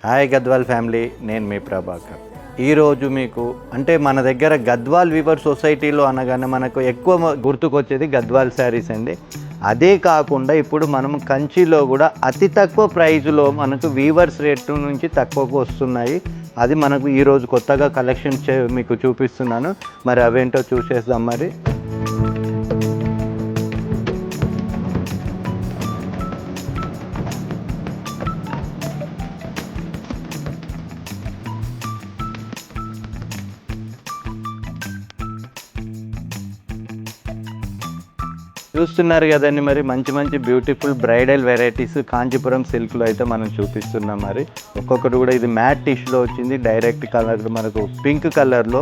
Hi Gadwal family, నేను మీ ప్రభాకర్. ఈరోజు మీకు అంటే మన దగ్గర గద్వాల్ వీవర్ సొసైటీలో అనగానే మనకు ఎక్కువ గుర్తుకొచ్చేది గద్వాల్ శారీస్ అండి. అదే కాకుండా ఇప్పుడు మనం కంచిలో కూడా అతి తక్కువ ప్రైజ్లో మనకు వీవర్స్ రేట్ నుంచి తక్కువకు వస్తున్నాయి. అది మనకు ఈరోజు కొత్తగా కలెక్షన్ మీకు చూపిస్తున్నాను. మరి అవేంటో చూసేద్దాం. మరి చూస్తున్నారు కదండి, మరి మంచి మంచి బ్యూటిఫుల్ బ్రైడల్ వెరైటీస్ కాంచీపురం సిల్క్లో అయితే మనం చూపిస్తున్నాం. మరి ఒక్కొక్కటి కూడా ఇది మ్యాట్ టిష్లో వచ్చింది, డైరెక్ట్ కలర్ మనకు పింక్ కలర్లో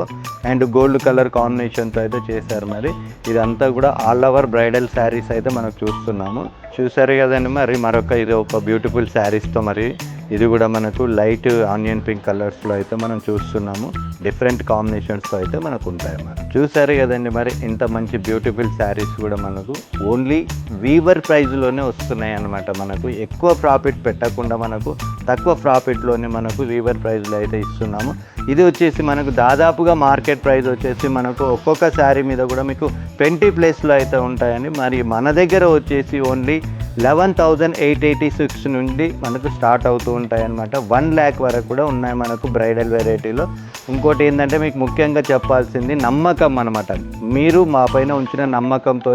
అండ్ గోల్డ్ కలర్ కాంబినేషన్తో అయితే చేశారు. మరి ఇదంతా కూడా ఆల్ ఓవర్ బ్రైడల్ శారీస్ అయితే మనకు చూస్తున్నాము. చూసారు కదండి, మరి ఇది ఒక బ్యూటిఫుల్ శారీస్తో మరి ఇది కూడా మనకు లైట్ ఆనియన్ పింక్ కలర్స్లో అయితే మనం చూస్తున్నాము. డిఫరెంట్ కాంబినేషన్స్తో అయితే మనకు ఉంటాయి. మరి చూసారు కదండి, మరి ఇంత మంచి బ్యూటిఫుల్ శారీస్ కూడా మనకు ఓన్లీ వీవర్ ప్రైజ్లోనే వస్తున్నాయి అన్నమాట. మనకు ఎక్కువ ప్రాఫిట్ పెట్టకుండా మనకు తక్కువ ప్రాఫిట్లోనే మనకు వీవర్ ప్రైజ్లో అయితే ఇస్తున్నాము. ఇది వచ్చేసి మనకు దాదాపుగా మార్కెట్ ప్రైస్ వచ్చేసి మనకు ఒక్కొక్క శారీ మీద కూడా మీకు 20+ అయితే ఉంటాయని. మరి మన దగ్గర వచ్చేసి ఓన్లీ 11,886 నుండి మనకు స్టార్ట్ అవుతూ ఉంటాయి అన్నమాట. 1 lakh వరకు కూడా ఉన్నాయి మనకు బ్రైడల్ వెరైటీలో. ఇంకోటి ఏంటంటే మీకు ముఖ్యంగా చెప్పాల్సింది నమ్మకం అనమాట. మీరు మా పైన ఉంచిన నమ్మకంతో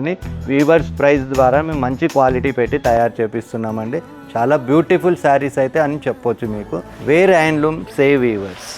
వీవర్స్ ప్రైస్ ద్వారా మేము మంచి క్వాలిటీ పెట్టి తయారు చేపిస్తున్నామండి. చాలా బ్యూటిఫుల్ శారీస్ అయితే అని చెప్పొచ్చు మీకు. Wear handloom save weavers.